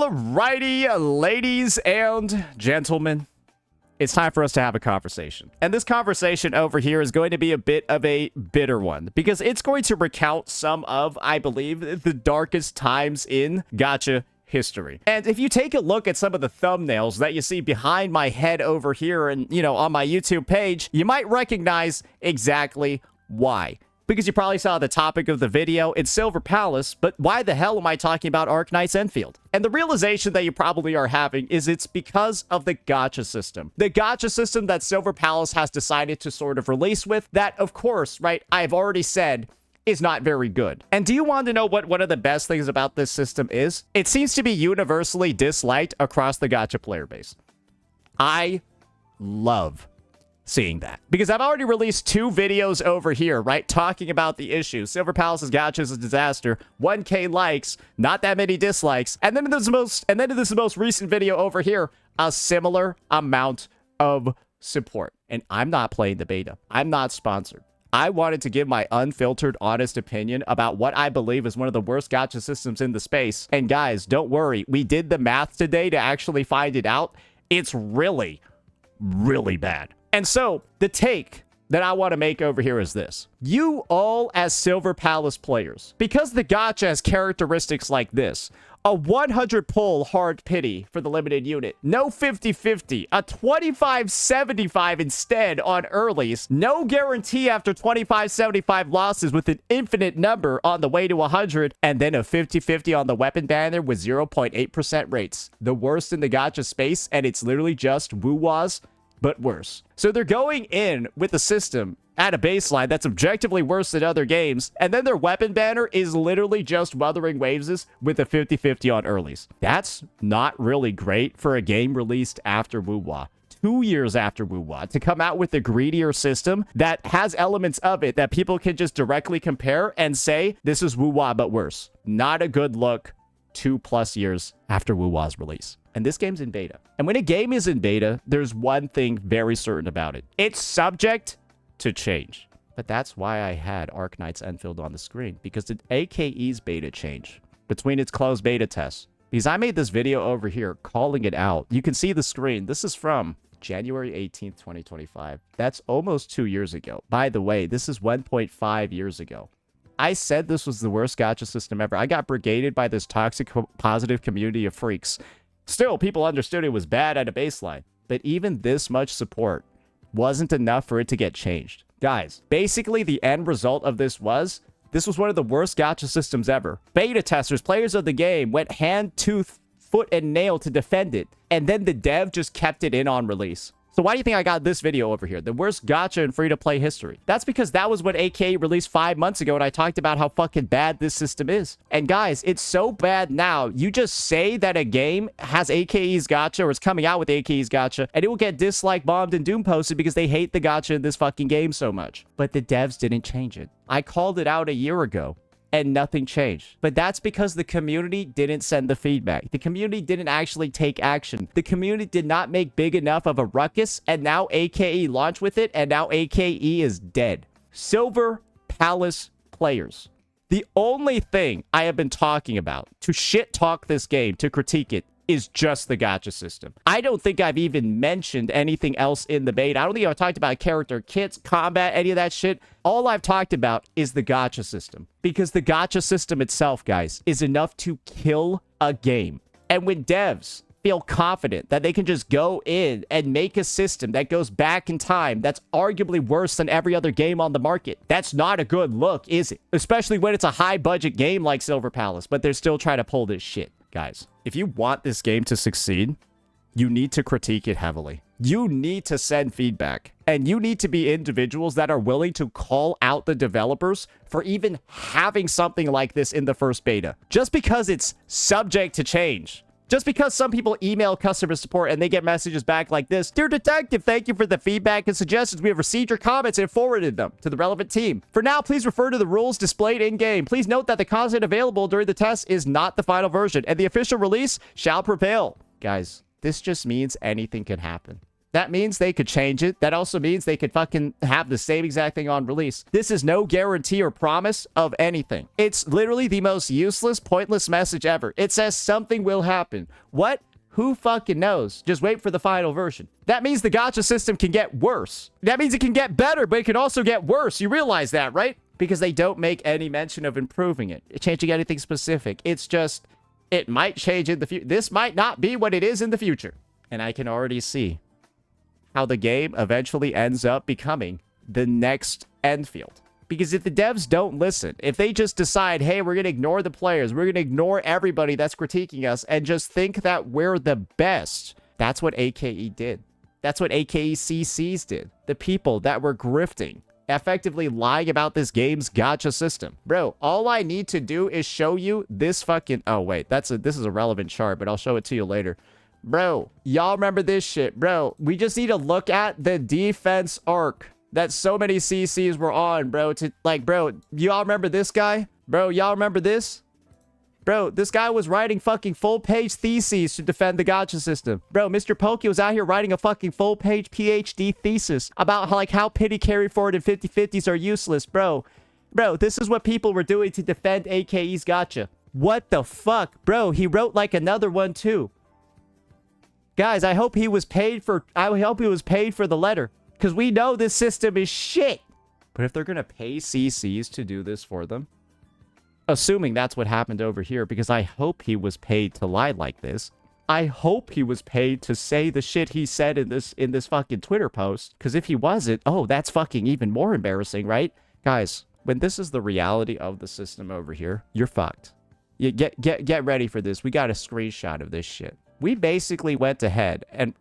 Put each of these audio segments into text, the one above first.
Alrighty, ladies and gentlemen, it's time for us to have a conversation. And this conversation over here is going to be a bit of a bitter one because it's going to recount some of, I believe, the darkest times in gacha history. And if you take a look at some of the thumbnails that you see behind my head over here and, on my YouTube page, you might recognize exactly why. Because you probably saw the topic of the video, it's Silver Palace, but why the hell am I talking about Arknights Enfield? And the realization that you probably are having is it's because of the gacha system. The gacha system that Silver Palace has decided to sort of release with, that, of course, right, I've already said, is not very good. And do you want to know what one of the best things about this system is? It seems to be universally disliked across the gacha player base. I love seeing that because I've already released 2 videos over here, right, talking about the issue. Silver Palace's gacha is a disaster. 1K likes, not that many dislikes, and then in this most recent video over here, a similar amount of support. And I'm not playing the beta. I'm not sponsored. I wanted to give my unfiltered, honest opinion about what I believe is one of the worst gacha systems in the space. And guys, don't worry, we did the math today to actually find it out. It's really, really bad. And so, the take that I want to make over here is this. You all, as Silver Palace players, because the gacha has characteristics like this, a 100 pull hard pity for the limited unit, no 50-50, a 25-75 instead on earlies, no guarantee after 25-75 losses with an infinite number on the way to 100, and then a 50-50 on the weapon banner with 0.8% rates. The worst in the gacha space, and it's literally just woo-wahs, but worse. So they're going in with a system at a baseline that's objectively worse than other games, and then their weapon banner is literally just Wuthering Waves with a 50-50 on earlies. That's not really great for a game released after Woo-Wah. 2 years after Woo-Wah, to come out with a greedier system that has elements of it that people can just directly compare and say, this is Woo-Wah but worse. Not a good look 2+ years after Woo-Wah's release. And this game's in beta. And when a game is in beta, there's one thing very certain about it. It's subject to change. But that's why I had Arknights Enfield on the screen, because the AKE's beta change between its closed beta tests. Because I made this video over here calling it out. You can see the screen. This is from January 18th, 2025. That's almost 2 years ago. By the way, this is 1.5 years ago. I said this was the worst gacha system ever. I got brigaded by this toxic positive community of freaks. Still, people understood it was bad at a baseline. But even this much support wasn't enough for it to get changed. Guys, basically the end result of this was one of the worst gacha systems ever. Beta testers, players of the game, went hand, tooth, foot, and nail to defend it. And then the dev just kept it in on release. So why do you think I got this video over here? The worst gacha in free-to-play history. That's because that was what AKE released 5 months ago, and I talked about how fucking bad this system is. And guys, it's so bad now, you just say that a game has AKE's gacha, or is coming out with AKE's gacha, and it will get dislike bombed and doom posted because they hate the gacha in this fucking game so much. But the devs didn't change it. I called it out a year ago, and nothing changed. But that's because the community didn't send the feedback. The community didn't actually take action. The community did not make big enough of a ruckus, and now AKE launched with it, and now AKE is dead. Silver Palace players. The only thing I have been talking about to shit talk this game, to critique it, is just the gacha system. I don't think I've even mentioned anything else in the beta. I don't think I've talked about character kits, combat, any of that shit. All I've talked about is the gacha system. Because the gacha system itself, guys, is enough to kill a game. And when devs feel confident that they can just go in and make a system that goes back in time that's arguably worse than every other game on the market, that's not a good look, is it? Especially when it's a high-budget game like Silver Palace, but they're still trying to pull this shit. Guys, if you want this game to succeed, you need to critique it heavily. You need to send feedback. And you need to be individuals that are willing to call out the developers for even having something like this in the first beta. Just because it's subject to change. Just because some people email customer support and they get messages back like this, "Dear Detective, thank you for the feedback and suggestions. We have received your comments and forwarded them to the relevant team. For now, please refer to the rules displayed in-game. Please note that the content available during the test is not the final version, and the official release shall prevail." Guys, this just means anything can happen. That means they could change it. That also means they could fucking have the same exact thing on release. This is no guarantee or promise of anything. It's literally the most useless, pointless message ever. It says something will happen. What? Who fucking knows? Just wait for the final version. That means the gacha system can get worse. That means it can get better, but it can also get worse. You realize that, right? Because they don't make any mention of improving it, changing anything specific. It's just, it might change in the future. This might not be what it is in the future. And I can already see how the game eventually ends up becoming the next Enfield. Because if the devs don't listen, if they just decide, hey, we're going to ignore the players, we're going to ignore everybody that's critiquing us and just think that we're the best, that's what AKE did. That's what AKE CCs did. The people that were grifting, effectively lying about this game's gacha system. Bro, all I need to do is show you this fucking... Oh, wait, this is a relevant chart, but I'll show it to you later. Bro, y'all remember this shit. Bro, we just need to look at the defense arc that so many CCs were on, bro. Bro, y'all remember this guy? Bro, y'all remember this? Bro, this guy was writing fucking full-page theses to defend the gacha system. Bro, Mr. Pokey was out here writing a fucking full-page PhD thesis about how pity carry forward and 50-50s are useless. Bro, this is what people were doing to defend AKE's gacha. What the fuck? Bro, he wrote like another one too. Guys, I hope he was paid for the letter. Because we know this system is shit. But if they're going to pay CCs to do this for them, assuming that's what happened over here, because I hope he was paid to lie like this. I hope he was paid to say the shit he said in this fucking Twitter post. Because if he wasn't, oh, that's fucking even more embarrassing, right? Guys, when this is the reality of the system over here, you're fucked. You get ready for this. We got a screenshot of this shit. We basically went ahead and...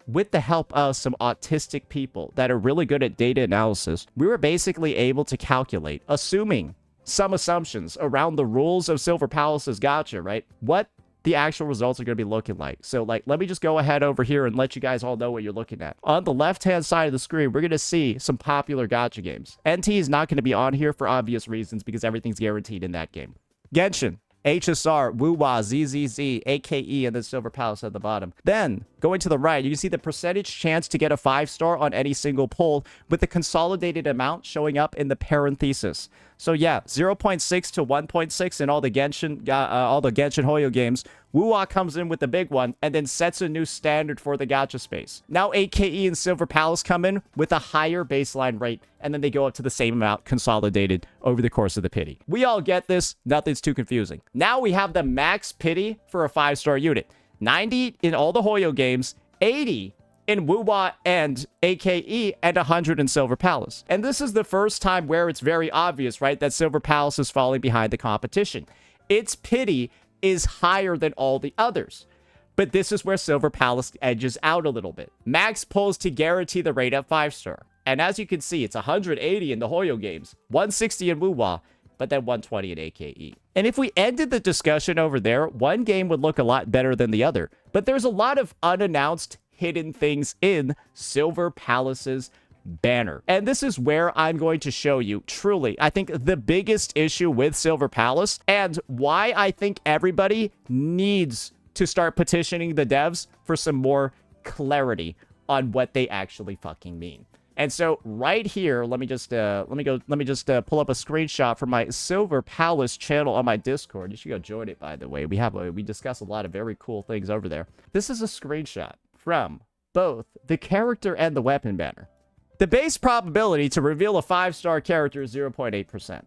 with the help of some autistic people that are really good at data analysis, we were basically able to calculate, assuming some assumptions around the rules of Silver Palace's gacha, right? What the actual results are going to be looking like. So, let me just go ahead over here and let you guys all know what you're looking at. On the left-hand side of the screen, we're going to see some popular gacha games. NT is not going to be on here for obvious reasons because everything's guaranteed in that game. Genshin, HSR, Wuwa, ZZZ, AKE, and then Silver Palace at the bottom. Then, going to the right, you can see the percentage chance to get a 5-star on any single poll with the consolidated amount showing up in the parenthesis. So yeah, 0.6 to 1.6 in all the Genshin Hoyo games. Wuwa comes in with the big one and then sets a new standard for the gacha space. Now AKE and Silver Palace come in with a higher baseline rate, and then they go up to the same amount consolidated over the course of the pity. We all get this. Nothing's too confusing. Now we have the max pity for a 5-star unit. 90 in all the Hoyo games, 80 in Wuwa and AKE, and 100 in Silver Palace. And this is the first time where it's very obvious, right, that Silver Palace is falling behind the competition. Its pity is higher than all the others. But this is where Silver Palace edges out a little bit. Max pulls to guarantee the rate at 5-star. And as you can see, it's 180 in the Hoyo games, 160 in Wuwa, but then 120 in AKE. And if we ended the discussion over there, one game would look a lot better than the other. But there's a lot of unannounced hidden things in Silver Palace's banner. And this is where I'm going to show you, truly, I think the biggest issue with Silver Palace and why I think everybody needs to start petitioning the devs for some more clarity on what they actually fucking mean. And so right here, let me just pull up a screenshot from my Silver Palace channel on my Discord. You should go join it, by the way. We discuss a lot of very cool things over there. This is a screenshot from both the character and the weapon banner. The base probability to reveal a 5-star character is 0.8%.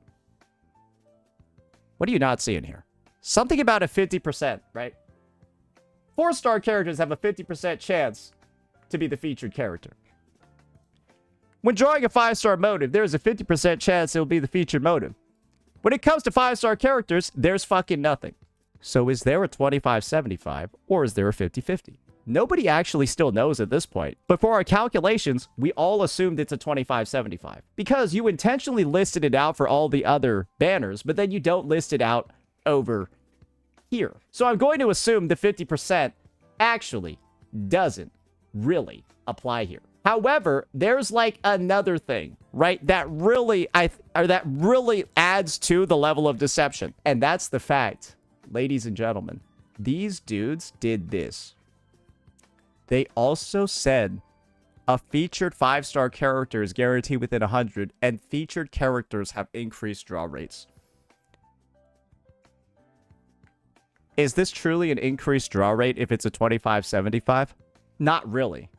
What are you not seeing here? Something about a 50%, right? 4-star characters have a 50% chance to be the featured character. When drawing a 5-star motive, there's a 50% chance it will be the featured motive. When it comes to 5-star characters, there's fucking nothing. So is there a 25-75 or is there a 50-50? Nobody actually still knows at this point. But for our calculations, we all assumed it's a 25-75. Because you intentionally listed it out for all the other banners, but then you don't list it out over here. So I'm going to assume the 50% actually doesn't really apply here. However, there's like another thing, right? That really adds to the level of deception. And that's the fact, ladies and gentlemen, these dudes did this. They also said A featured 5-star character is guaranteed within 100, and featured characters have increased draw rates. Is this truly an increased draw rate if it's a 25-75? Not really.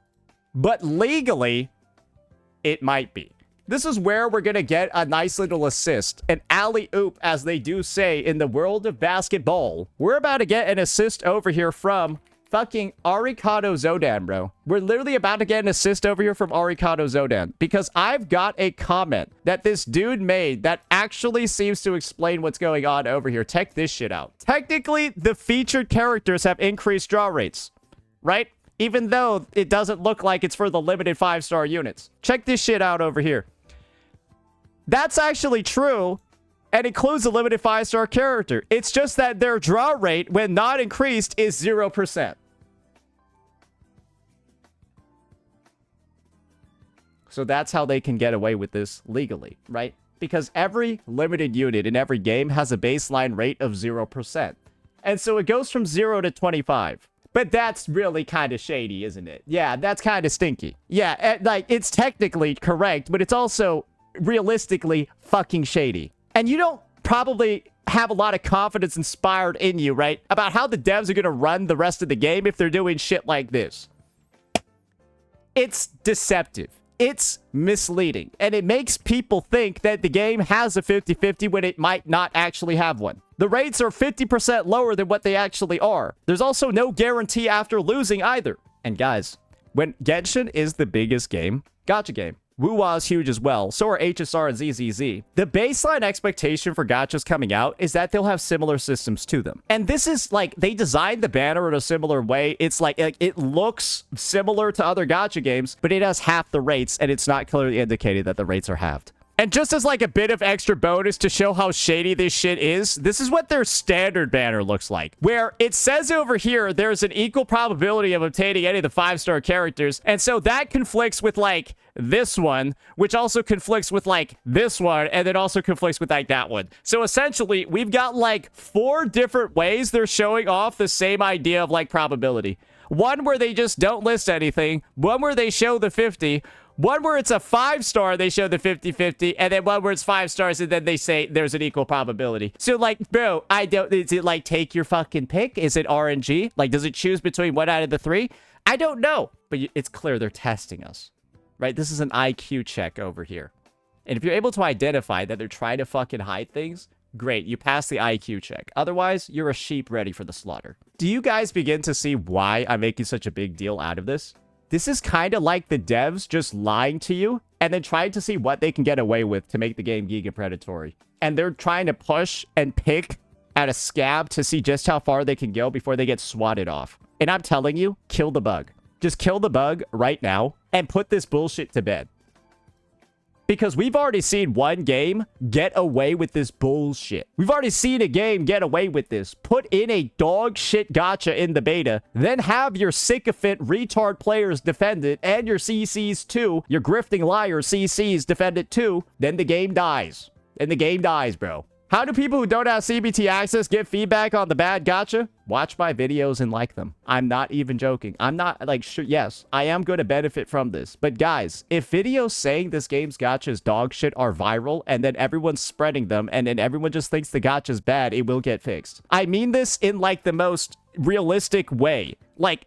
But legally, it might be. This is where we're going to get a nice little assist. An alley-oop, as they do say in the world of basketball. We're about to get an assist over here from fucking Arikado Zodan, bro. We're literally about to get an assist over here from Arikado Zodan. Because I've got a comment that this dude made that actually seems to explain what's going on over here. Check this shit out. Technically, the featured characters have increased draw rates, right? Even though it doesn't look like it's for the limited 5-star units. Check this shit out over here. That's actually true, and includes a limited 5-star character. It's just that their draw rate, when not increased, is 0%. So that's how they can get away with this legally, right? Because every limited unit in every game has a baseline rate of 0%. And so it goes from 0 to 25. But that's really kind of shady, isn't it? Yeah, that's kind of stinky. Yeah, like, it's technically correct, but it's also realistically fucking shady. And you don't probably have a lot of confidence inspired in you, right? About how the devs are going to run the rest of the game if they're doing shit like this. It's deceptive. It's misleading. And it makes people think that the game has a 50-50 when it might not actually have one. The rates are 50% lower than what they actually are. There's also no guarantee after losing either. And guys, when Genshin is the biggest game, gacha game, Wuwa is huge as well, so are HSR and ZZZ. The baseline expectation for gachas coming out is that they'll have similar systems to them. And this is like, they designed the banner in a similar way. It's like it looks similar to other gacha games, but it has half the rates, and it's not clearly indicated that the rates are halved. And just as like a bit of extra bonus to show how shady this shit is, this is what their standard banner looks like. Where it says over here, there's an equal probability of obtaining any of the 5-star characters. And so that conflicts with like this one, which also conflicts with like this one, and then also conflicts with like that one. So essentially, we've got like 4 different ways they're showing off the same idea of like probability. One where they just don't list anything, one where they show the 50, one where it's a 5-star, they show the 50-50, and then one where it's 5 stars, and then they say there's an equal probability. So, like, bro, is it, like, take your fucking pick? Is it RNG? Like, does it choose between one out of the 3? I don't know. But it's clear they're testing us, right? This is an IQ check over here. And if you're able to identify that they're trying to fucking hide things, great, you pass the IQ check. Otherwise, you're a sheep ready for the slaughter. Do you guys begin to see why I'm making such a big deal out of this? This is kind of like the devs just lying to you and then trying to see what they can get away with to make the game giga predatory. And they're trying to push and pick at a scab to see just how far they can go before they get swatted off. And I'm telling you, kill the bug. Just kill the bug right now and put this bullshit to bed. Because we've already seen one game get away with this bullshit. We've already seen a game get away with this. Put in a dog shit gacha in the beta, then have your sycophant retard players defend it, and your CCs too, your grifting liar CCs defend it too, then the game dies. And the game dies, bro. How do people who don't have CBT access get feedback on the bad gacha? Watch my videos and like them. I'm not even joking. I'm not like, sure, yes, I am going to benefit from this. But guys, if videos saying this game's gacha is dog shit are viral and then everyone's spreading them and then everyone just thinks the gacha's bad, it will get fixed. I mean this in like the most realistic way. Like,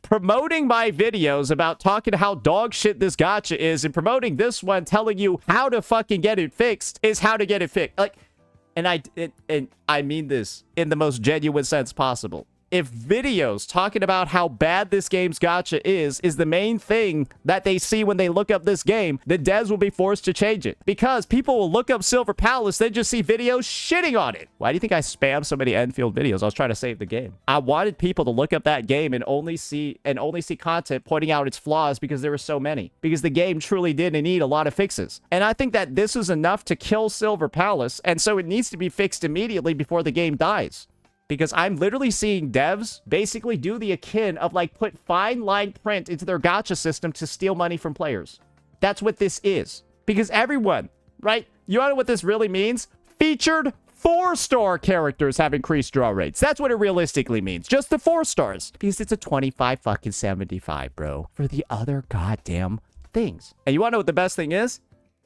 promoting my videos about talking how dog shit this gacha is and promoting this one telling you how to fucking get it fixed is how to get it fixed. Like, and I mean this in the most genuine sense possible. If videos talking about how bad this game's gacha is the main thing that they see when they look up this game, the devs will be forced to change it. Because people will look up Silver Palace, they just see videos shitting on it. Why do you think I spam so many Enfield videos? I was trying to save the game. I wanted people to look up that game and only see content pointing out its flaws because there were so many. Because the game truly didn't need a lot of fixes. And I think that this is enough to kill Silver Palace, and so it needs to be fixed immediately before the game dies. Because I'm literally seeing devs basically do the akin of like put fine line print into their gacha system to steal money from players. That's what this is. Because everyone, right? You know what this really means? Featured 4-star characters have increased draw rates. That's what it realistically means. Just the 4 stars. Because it's a 25 fucking 75, bro. For the other goddamn things. And you want to know what the best thing is?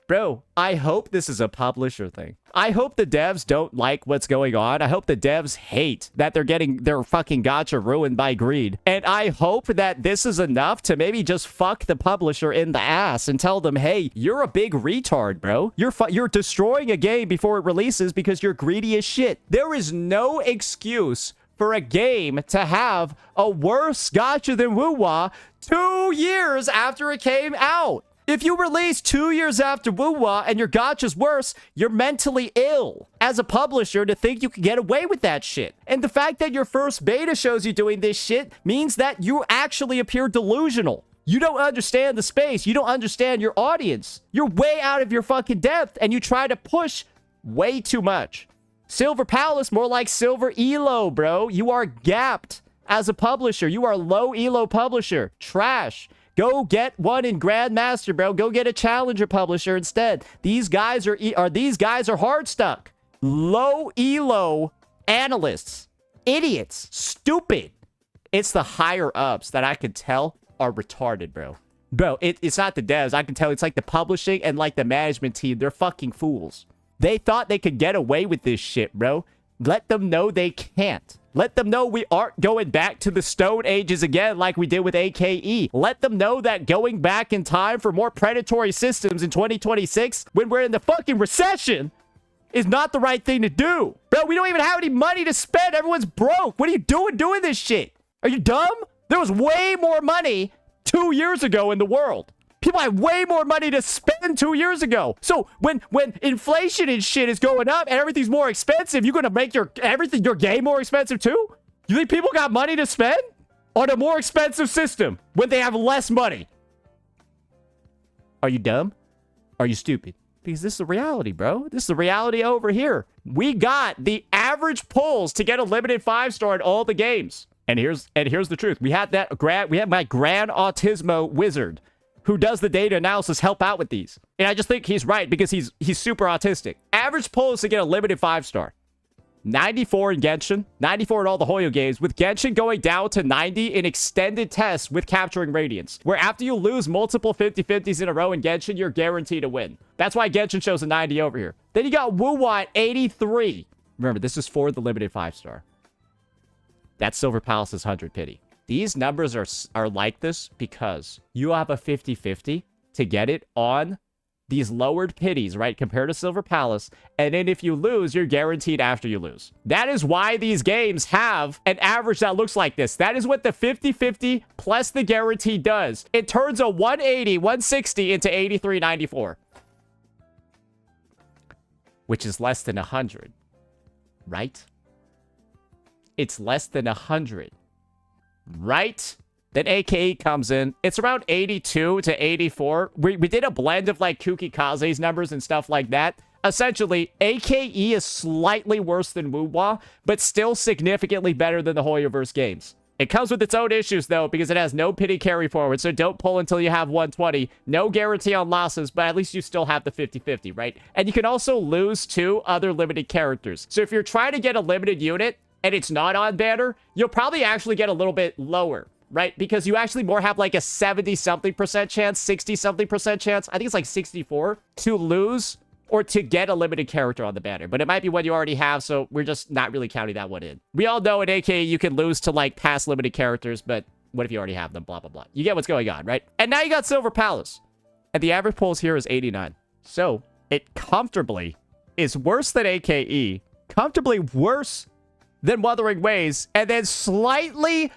Bro, I hope this is a publisher thing. I hope the devs don't like what's going on. I hope the devs hate that they're getting their fucking gacha ruined by greed. And I hope that this is enough to maybe just fuck the publisher in the ass and tell them, hey, you're a big retard, bro. You're destroying a game before it releases because you're greedy as shit. There is no excuse for a game to have a worse gacha than Wuwa 2 years after it came out. If you release 2 years after Wuwa and your gacha's worse, you're mentally ill as a publisher to think you can get away with that shit. And the fact that your first beta shows you doing this shit means that you actually appear delusional. You don't understand the space. You don't understand your audience. You're way out of your fucking depth and you try to push way too much. Silver Palace, more like Silver Elo, bro. You are gapped as a publisher. You are low Elo publisher. Trash. Go get one in Grandmaster, bro. Go get a challenger publisher instead. These guys are hard stuck. Low elo analysts. Idiots. Stupid. It's the higher ups that I can tell are retarded, bro. Bro, it's not the devs. I can tell it's like the publishing and like the management team. They're fucking fools. They thought they could get away with this shit, bro. Let them know they can't. Let them know we aren't going back to the Stone Ages again like we did with AKE. Let them know that going back in time for more predatory systems in 2026 when we're in the fucking recession is not the right thing to do. Bro, we don't even have any money to spend. Everyone's broke. What are you doing this shit? Are you dumb? There was way more money 2 years ago in the world. People had way more money to spend 2 years ago. So when inflation and shit is going up and everything's more expensive, you're gonna make your game more expensive too? You think people got money to spend on a more expensive system when they have less money? Are you dumb? Are you stupid? Because this is the reality, bro. This is the reality over here. We got the average pulls to get a limited 5-star in all the games. And here's the truth. We had my Gran Autismo wizard who does the data analysis help out with these. And I just think he's right because he's super autistic. Average pull is to get a limited 5-star. 94 in Genshin, 94 in all the Hoyo games, with Genshin going down to 90 in extended tests with Capturing Radiance, where after you lose multiple 50-50s in a row in Genshin, you're guaranteed to win. That's why Genshin shows a 90 over here. Then you got Wuwa at 83. Remember, this is for the limited 5-star. That's Silver Palace's 100 pity. These numbers are like this because you have a 50-50 to get it on these lowered pities, right, compared to Silver Palace. And then if you lose, you're guaranteed after you lose. That is why these games have an average that looks like this. That is what the 50-50 plus the guarantee does. It turns a 180, 160 into 83.94. Which is less than 100, right? It's less than 100. Right? Then AKE comes in. It's around 82 to 84. We did a blend of like Kuki Kaze's numbers and stuff like that. Essentially, AKE is slightly worse than Wuwa, but still significantly better than the Hoyoverse games. It comes with its own issues, though, because it has no pity carry forward, so don't pull until you have 120. No guarantee on losses, but at least you still have the 50-50, right? And you can also lose 2 other limited characters. So if you're trying to get a limited unit, and it's not on banner, you'll probably actually get a little bit lower, right? Because you actually more have like a 70-something% chance, 60-something% chance, I think it's like 64, to lose or to get a limited character on the banner. But it might be one you already have, so we're just not really counting that one in. We all know in AK you can lose to like past limited characters, but what if you already have them? Blah, blah, blah. You get what's going on, right? And now you got Silver Palace. And the average pulls here is 89. So it comfortably is worse than AKE, comfortably worse than Wuthering Waves, and then slightly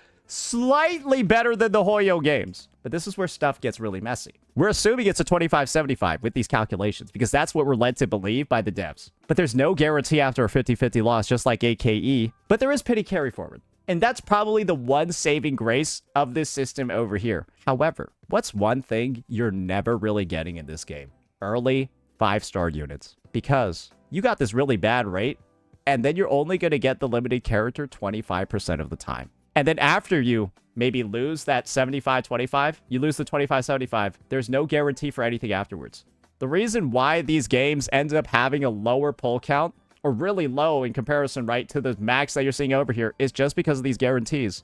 better than the Hoyo games. But this is where stuff gets really messy. We're assuming it's a 25-75 with these calculations, because that's what we're led to believe by the devs. But there's no guarantee after a 50-50 loss, just like AKE. But there is pity carry forward. And that's probably the one saving grace of this system over here. However, what's one thing you're never really getting in this game? Early 5-star units. Because you got this really bad rate, and then you're only going to get the limited character 25% of the time. And then after you maybe lose that 75-25, you lose the 25-75, there's no guarantee for anything afterwards. The reason why these games end up having a lower pull count or really low in comparison, right, to the max that you're seeing over here is just because of these guarantees.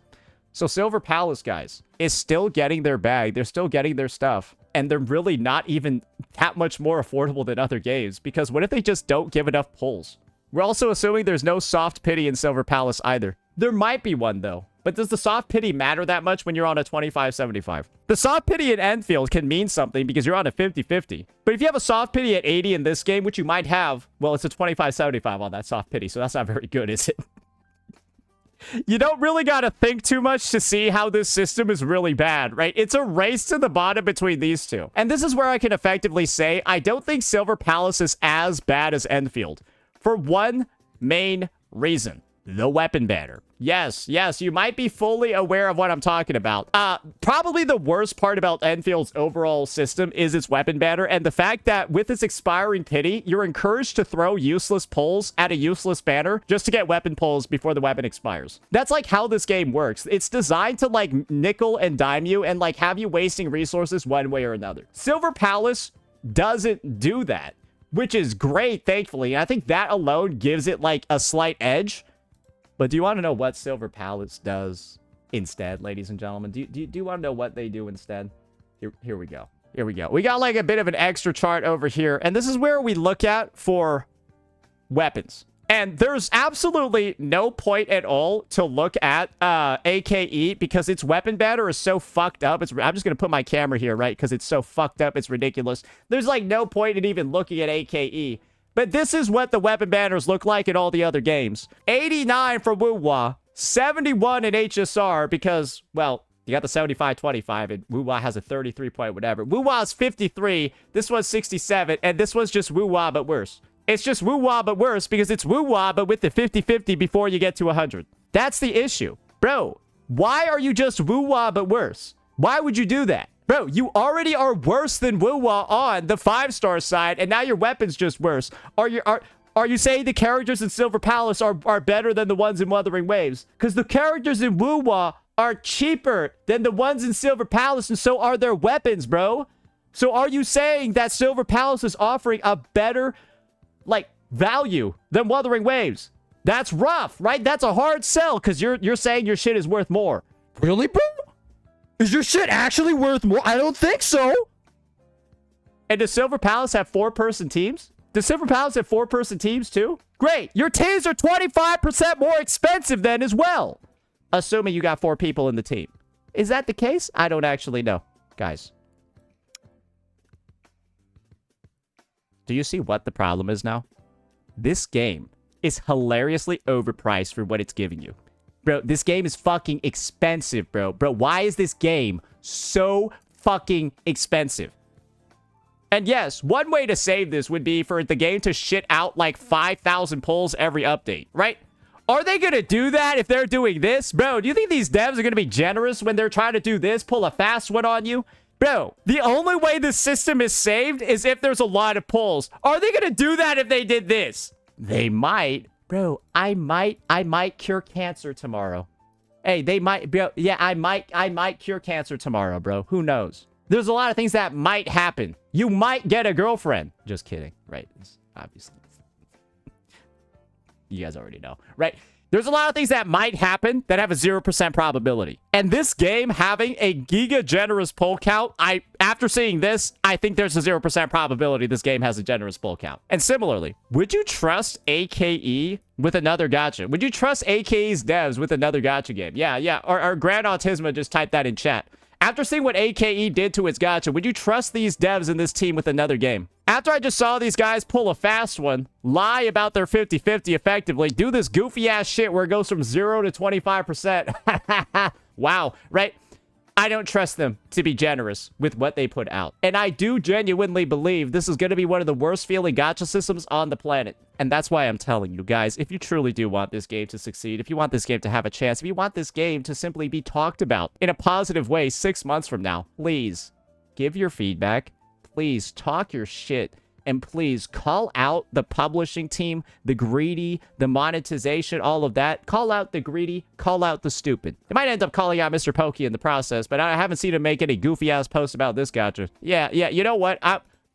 So Silver Palace, guys, is still getting their bag. They're still getting their stuff. And they're really not even that much more affordable than other games. Because what if they just don't give enough pulls? We're also assuming there's no soft pity in Silver Palace either. There might be one, though. But does the soft pity matter that much when you're on a 25-75? The soft pity at Enfield can mean something because you're on a 50-50. But if you have a soft pity at 80 in this game, which you might have, well, it's a 25-75 on that soft pity. So that's not very good, is it? You don't really got to think too much to see how this system is really bad, right? It's a race to the bottom between these two. And this is where I can effectively say I don't think Silver Palace is as bad as Enfield. For one main reason. The weapon banner. Yes, you might be fully aware of what I'm talking about. Probably the worst part about Enfield's overall system is its weapon banner, and the fact that with its expiring pity, you're encouraged to throw useless pulls at a useless banner just to get weapon pulls before the weapon expires. That's like how this game works. It's designed to like nickel and dime you and like have you wasting resources one way or another. Silver Palace doesn't do that, which is great, thankfully. And I think that alone gives it like a slight edge. But do you want to know what Silver Palace does instead, ladies and gentlemen? Do you want to know what they do instead? Here we go. Here we go. We got like a bit of an extra chart over here. And this is where we look at for weapons. And there's absolutely no point at all to look at AKE because its weapon banner is so fucked up. I'm just going to put my camera here, right? Because it's so fucked up. It's ridiculous. There's like no point in even looking at AKE. But this is what the weapon banners look like in all the other games. 89 for Wuwa, 71 in HSR because, well, you got the 75-25 and Wuwa has a 33 point whatever. Wuwa's 53, this was 67, and this was just Wuwa but worse. It's just Wuwa but worse because it's Wuwa but with the 50-50 before you get to 100. That's the issue. Bro, why are you just Wuwa but worse? Why would you do that? Bro, you already are worse than Wuwa on the 5-star side, and now your weapon's just worse. Are you saying the characters in Silver Palace are better than the ones in Wuthering Waves? Because the characters in Wuwa are cheaper than the ones in Silver Palace, and so are their weapons, bro. So are you saying that Silver Palace is offering a better, like, value than Wuthering Waves? That's rough, right? That's a hard sell, because you're saying your shit is worth more. Really, bro? Is your shit actually worth more? I don't think so. And does Silver Palace have 4-person teams? Does Silver Palace have 4-person teams too? Great. Your teams are 25% more expensive then as well. Assuming you got 4 people in the team. Is that the case? I don't actually know. Guys. Do you see what the problem is now? This game is hilariously overpriced for what it's giving you. Bro, this game is fucking expensive, bro. Bro, why is this game so fucking expensive? And yes, one way to save this would be for the game to shit out like 5,000 pulls every update, right? Are they going to do that if they're doing this? Bro, do you think these devs are going to be generous when they're trying to do this? Pull a fast one on you? Bro, the only way the system is saved is if there's a lot of pulls. Are they going to do that if they did this? They might. Bro, I might cure cancer tomorrow. Hey, they might, bro. Yeah, I might cure cancer tomorrow, bro. Who knows? There's a lot of things that might happen. You might get a girlfriend. Just kidding, right? It's obviously. You guys already know, right? There's a lot of things that might happen that have a 0% probability. And this game having a giga generous pull count, after seeing this, I think there's a 0% probability this game has a generous pull count. And similarly, would you trust AKE with another gacha? Would you trust AKE's devs with another gacha game? Yeah. Or Grand Autisma just typed that in chat. After seeing what AKE did to its gacha, would you trust these devs in this team with another game? After I just saw these guys pull a fast one, lie about their 50-50 effectively, do this goofy-ass shit where it goes from 0 to 25%. Wow, right? I don't trust them to be generous with what they put out. And I do genuinely believe this is going to be one of the worst feeling gacha systems on the planet. And that's why I'm telling you guys, if you truly do want this game to succeed, if you want this game to have a chance, if you want this game to simply be talked about in a positive way 6 months from now, please give your feedback. Please talk your shit. And please call out the publishing team, the greedy, the monetization, all of that. Call out the greedy, call out the stupid. It might end up calling out Mr. Pokey in the process, but I haven't seen him make any goofy-ass posts about this gacha. Yeah, you know what?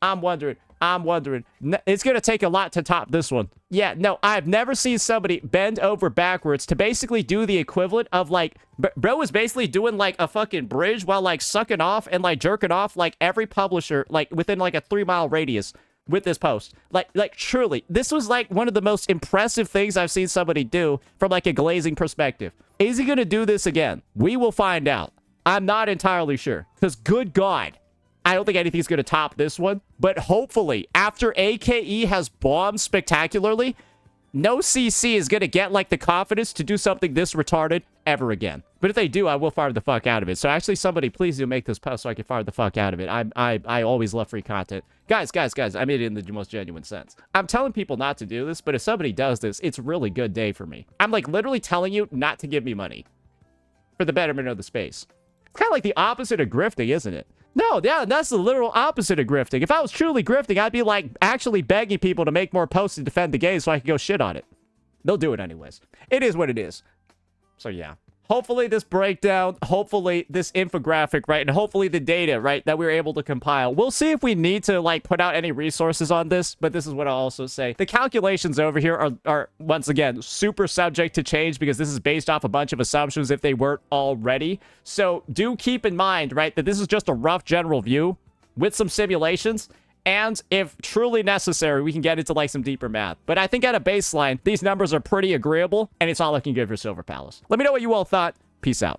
I'm wondering I'm wondering. It's going to take a lot to top this one. Yeah, no, I've never seen somebody bend over backwards to basically do the equivalent of, like, bro is basically doing, like, a fucking bridge while, like, sucking off and, like, jerking off, like, every publisher, like, within, like, a 3-mile radius with this post. Like, truly, this was, like, one of the most impressive things I've seen somebody do from, like, a glazing perspective. Is he going to do this again? We will find out. I'm not entirely sure. Because, good God, I don't think anything's going to top this one. But hopefully, after AKE has bombed spectacularly, no CC is going to get, like, the confidence to do something this retarded ever again. But if they do, I will fire the fuck out of it. So actually, somebody, please do make this post so I can fire the fuck out of it. I always love free content. Guys, I mean it in the most genuine sense. I'm telling people not to do this, but if somebody does this, it's a really good day for me. I'm, like, literally telling you not to give me money for the betterment of the space. It's kind of like the opposite of grifting, isn't it? No, yeah, that's the literal opposite of grifting. If I was truly grifting, I'd be, like, actually begging people to make more posts to defend the game so I could go shit on it. They'll do it anyways. It is what it is. So, yeah. Hopefully this breakdown, hopefully this infographic, right, and hopefully the data, right, that we were able to compile. We'll see if we need to, like, put out any resources on this, but this is what I'll also say. The calculations over here are once again, super subject to change because this is based off a bunch of assumptions if they weren't already. So do keep in mind, right, that this is just a rough general view with some simulations. And if truly necessary, we can get into, like, some deeper math. But I think at a baseline, these numbers are pretty agreeable, and it's not looking good for Silver Palace. Let me know what you all thought. Peace out.